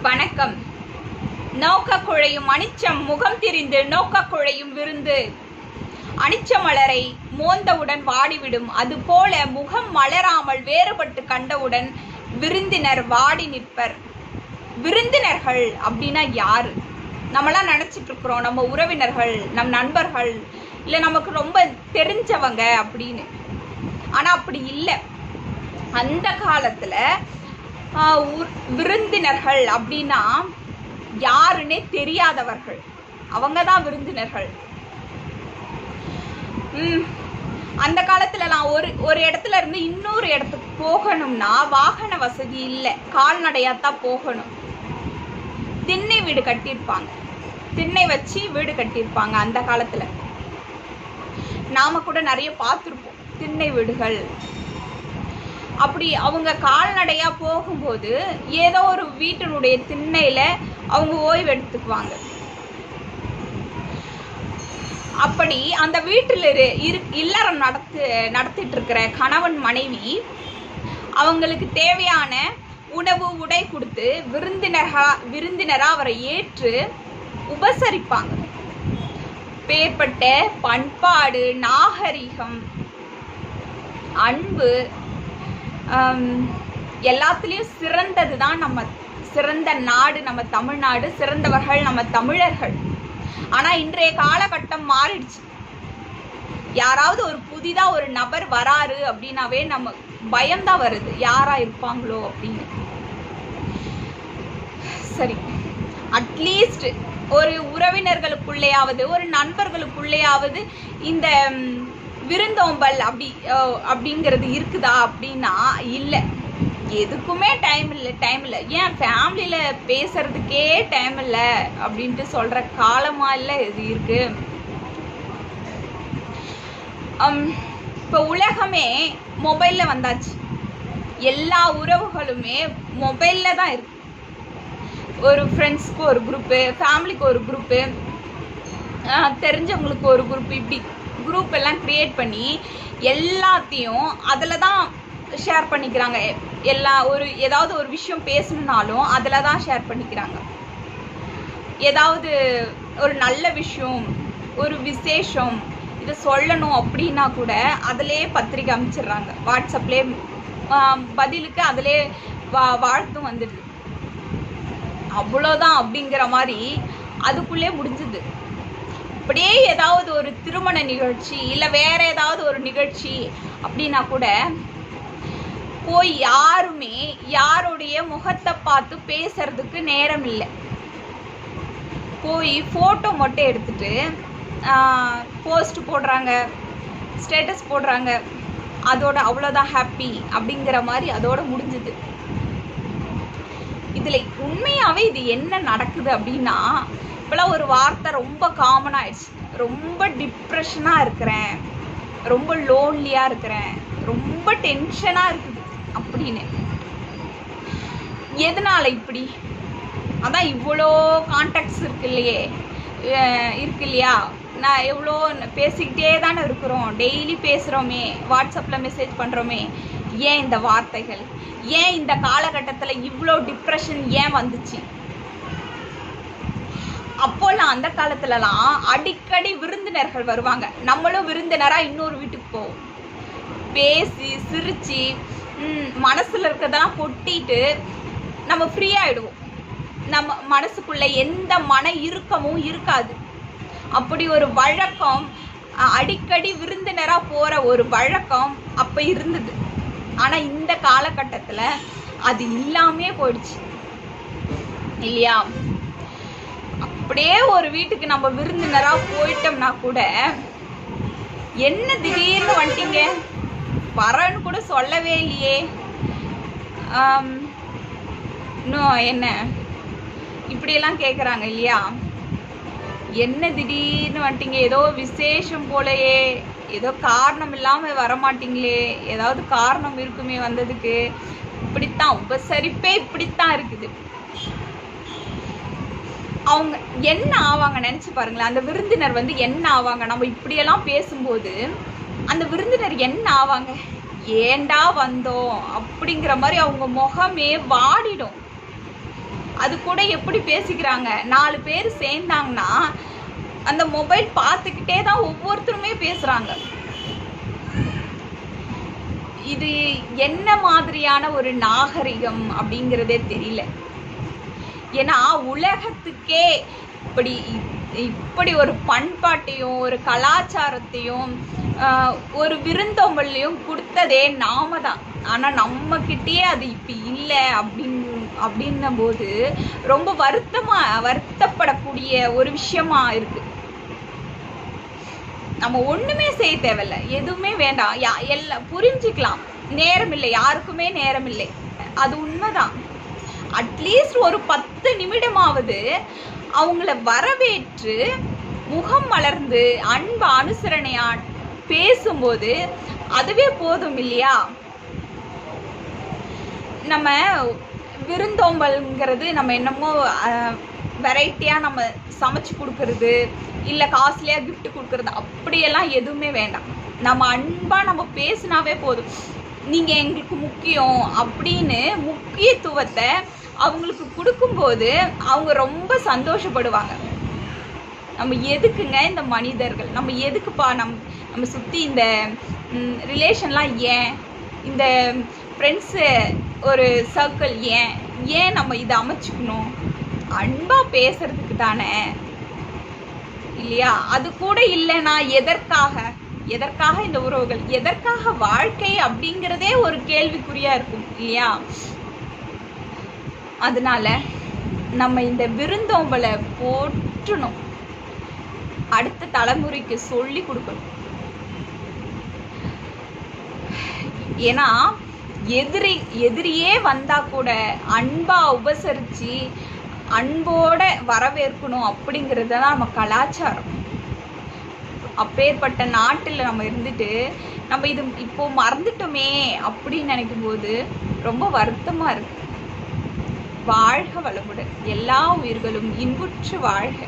வணக்கம். நோக்க குழையும் அனிச்சம் முகம் திரிந்து நோக்க குழையும் விருந்து அனிச்ச மலரை மோந்தவுடன் வாடிவிடும். அதுபோல முகம் மலராமல் வேறுபட்டு கண்டவுடன் விருந்தினர் வாடி நிற்பர். விருந்தினர்கள் அப்படின்னா யாரு? நம்மளாம் நினைச்சிட்டு இருக்கிறோம் நம்ம உறவினர்கள், நம் நண்பர்கள், இல்லை நமக்கு ரொம்ப தெரிஞ்சவங்க அப்படின்னு. ஆனா அப்படி இல்லை. அந்த காலத்துல விருந்தினர்கள் அப்படின்னா யாருன்னே தெரியாதவர்கள், அவங்கதான் விருந்தினர்கள். அந்த காலத்துல நான் ஒரு இடத்துல இருந்து இன்னொரு இடத்துக்கு போகணும்னா வாகன வசதி இல்லை, கால்நடையாத்தான் போகணும். திண்ணை வீடு கட்டியிருப்பாங்க, திண்ணை வச்சு வீடு கட்டியிருப்பாங்க அந்த காலத்துல. நாம கூட நிறைய பார்த்துருப்போம் திண்ணை வீடுகள். அப்படி அவங்க கால்நடையா போகும்போது ஏதோ ஒரு வீட்டினுடைய திண்ணையில அவங்க ஓய்வு எடுத்துக்குவாங்க. அப்படி அந்த வீட்டில் இல்லறம் நடத்திட்டு இருக்கிற கணவன் மனைவி அவங்களுக்கு தேவையான உணவு உடை கொடுத்து விருந்தினரா அவரை ஏற்று உபசரிப்பாங்க. பேர்பட்ட பண்பாடு, நாகரிகம், அன்பு எல்லாத்துலேயும் சிறந்தது தான் நம்ம சிறந்த நாடு, நம்ம தமிழ்நாடு. சிறந்தவர்கள் நம்ம தமிழர்கள். ஆனால் இன்றைய காலகட்டம் மாறிடுச்சு. யாராவது ஒரு புதிதா ஒரு நபர் வராரு அப்படின்னாவே நம்ம பயம்தான் வருது, யாரா இருப்பாங்களோ அப்படின்னு. சரி, அட்லீஸ்ட் ஒரு உறவினர்களுக்குள்ளேயாவது ஒரு நண்பர்களுக்குள்ளேயாவது இந்த விருந்தோம்பல் அப்படிங்கிறது இருக்குதா அப்படின்னா இல்லை. எதுக்குமே டைம் இல்லை. ஏன் ஃபேமிலியில பேசுறதுக்கே டைம் இல்லை அப்படின்ட்டு சொல்ற காலமா இல்லை இது இருக்கு. இப்போ உலகமே மொபைல்ல வந்தாச்சு. எல்லா உறவுகளுமே மொபைல்ல தான் இருக்கு. ஒரு ஃப்ரெண்ட்ஸ்க்கு ஒரு குரூப்பு, ஃபேமிலிக்கு ஒரு குரூப்பு, தெரிஞ்சவங்களுக்கு ஒரு குரூப், இப்படி குரூப் எல்லாம் கிரியேட் பண்ணி எல்லாத்தையும் அதில் தான் ஷேர் பண்ணிக்கிறாங்க. ஏதாவது ஒரு விஷயம் பேசணுன்னாலும் அதில் தான் ஷேர் பண்ணிக்கிறாங்க. ஏதாவது ஒரு நல்ல விஷயம், ஒரு விசேஷம், இதை சொல்லணும் அப்படின்னா கூட அதிலே பத்திரிக்கை அமைச்சிடுறாங்க. வாட்ஸ்அப்லேயே பதிலுக்கு அதிலே வாழ்த்தும் வந்துடுது. அவ்வளோதான் அப்படிங்கிற மாதிரி அதுக்குள்ளே முடிஞ்சுது. அப்படியே ஏதாவது ஒரு திருமண நிகழ்ச்சி இல்லை வேற ஏதாவது ஒரு நிகழ்ச்சி அப்படின்னா கூட போய் யாருமே யாருடைய முகத்தை பார்த்து பேசுறதுக்கு நேரம் இல்லை. போய் ஃபோட்டோ மட்டும் எடுத்துட்டு போஸ்ட் போடுறாங்க, ஸ்டேட்டஸ் போடுறாங்க. அதோட அவ்வளோதான் ஹாப்பி அப்படிங்கிற மாதிரி அதோட முடிஞ்சுது. இதில் உண்மையாகவே இது என்ன நடக்குது அப்படின்னா, இப்போலாம் ஒரு வார்த்தை ரொம்ப காமன் ஆயிடுச்சு. ரொம்ப டிப்ரெஷனாக இருக்கிறேன், ரொம்ப லோன்லியாக இருக்கிறேன், ரொம்ப டென்ஷனாக இருக்குது அப்படின்னு. எதனால இப்படி? அதான் இவ்வளோ கான்டாக்ட்ஸ் இருக்கு இல்லையா? நான் எவ்வளோ பேசிக்கிட்டே தானே இருக்கிறோம், டெய்லி பேசுகிறோமே, வாட்ஸ்அப்பில் மெசேஜ் பண்ணுறோமே. ஏன் இந்த வார்த்தைகள்? ஏன் இந்த காலகட்டத்தில் இவ்வளோ டிப்ரெஷன் ஏன் வந்துச்சு? அப்போலாம் அந்த காலத்துலலாம் அடிக்கடி விருந்தினர்கள் வருவாங்க. நம்மளும் விருந்தினராக இன்னொரு வீட்டுக்கு போவோம். பேசி சிரிச்சு மனசுல இருக்கிறதெல்லாம் கொட்டிட்டு நம்ம ஃப்ரீ ஆயிடுவோம். நம்ம மனசுக்குள்ள எந்த மன இறுக்கமும் இருக்காது. அப்படி ஒரு வழக்கம், அடிக்கடி விருந்தினரா போற ஒரு வழக்கம் அப்ப இருந்தது. ஆனா இந்த காலகட்டத்துல அது இல்லாமே போயிடுச்சு இல்லையா? அப்படியே ஒரு வீட்டுக்கு நம்ம விருந்தினரா போயிட்டோம்னா கூட, என்ன திடீர்னு வந்துட்டீங்க, வரன்னு கூட சொல்லவே இல்லையே, இன்னும் என்ன இப்படியெல்லாம் கேட்குறாங்க இல்லையா? என்ன திடீர்னு வந்துட்டீங்க, ஏதோ விசேஷம் போலையே, ஏதோ காரணம் இல்லாமல் வரமாட்டீங்களே, ஏதாவது காரணம் இருக்குமே வந்ததுக்கு. இப்படித்தான் உபசரிப்பே இப்படித்தான் இருக்குது. அவங்க என்ன ஆவாங்க நினைச்சு பாருங்களேன். அந்த விருந்தினர் என்ன ஆவாங்க? நம்ம இப்படியெல்லாம் பேசும்போது அந்த விருந்தினர் என்ன ஆவாங்க? ஏண்டா வந்தோம் அப்படிங்கிற மாதிரி அவங்க முகமே வாடிடும். அது கூட எப்படி பேசிக்கிறாங்க, 4 பேர் சேர்ந்தாங்கன்னா அந்த மொபைல் பார்த்துக்கிட்டே தான் ஒவ்வொருத்தருமே பேசுறாங்க. இது என்ன மாதிரியான ஒரு நாகரிகம் அப்படிங்கிறதே தெரியல. ஏன்னா உலகத்துக்கே இப்படி ஒரு பண்பாட்டையும் ஒரு கலாச்சாரத்தையும் ஒரு விருந்தோம்பல்லையும் கொடுத்ததே நாம தான். ஆனா நம்ம கிட்டயே அது இப்ப இல்லை அப்படின்னும் போது ரொம்ப வருத்தப்படக்கூடிய ஒரு விஷயமா இருக்கு. நம்ம ஒண்ணுமே செய்ய தேவையில்ல, எதுவுமே வேண்டாம், எல்லாம் புரிஞ்சுக்கலாம். நேரம் இல்லை, யாருக்குமே நேரம் இல்லை, அது உண்மைதான். அட்லீஸ்ட் ஒரு 10 நிமிடமாவது அவங்கள வரவேற்று முகம் மலர்ந்து அன்பு அனுசரணையா பேசும்போது அதுவே போதும் இல்லையா? நம்ம விருந்தோம்பல்ங்கிறது நம்ம என்னமோ வெரைட்டியாக நம்ம சமைச்சு கொடுக்கறது, இல்லை காஸ்ட்லியாக கிஃப்ட் கொடுக்கறது, அப்படியெல்லாம் எதுவுமே வேண்டாம். நம்ம அன்பாக நம்ம பேசினாவே போதும். நீங்கள் எங்களுக்கு முக்கியம் அப்படின்னு முக்கியத்துவத்தை அவங்களுக்கு கொடுக்கும்போது அவங்க ரொம்ப சந்தோஷப்படுவாங்க. நம்ம எதுக்குங்க இந்த மனிதர்கள், நம்ம எதுக்குப்பா நம்ம சுற்றி இந்த ரிலேஷன்லாம் ஏன், இந்த ஃப்ரெண்ட்ஸு ஒரு சர்க்கிள் ஏன் நம்ம இதை அமைச்சுக்கணும்? அன்பாக பேசுறதுக்கு தானே, இல்லையா? அது கூட இல்லைன்னா எதற்காக இந்த உறவுகள், எதற்காக வாழ்க்கை அப்படிங்கிறதே ஒரு கேள்விக்குறியா இருக்கும் இல்லையா? அதனால நம்ம இந்த விருந்தோம்பலை போற்றணும், அடுத்த தலைமுறைக்கு சொல்லி கொடுக்கணும். ஏன்னா எதிரியே வந்தா கூட அன்பா உபசரிச்சு அன்போட வரவேற்கணும் அப்படிங்கிறது தான் நம்ம கலாச்சாரம். அப்பேற்பட்ட நாட்டில் நம்ம இருந்துட்டு நம்ம இது இப்போ மறந்துட்டோமே அப்படின்னு நினைக்கும் போது ரொம்ப வருத்தமா இருக்கு. வாழ்க வளமுடன். எல்லா உயிர்களும் இன்புற்று வாழ்க.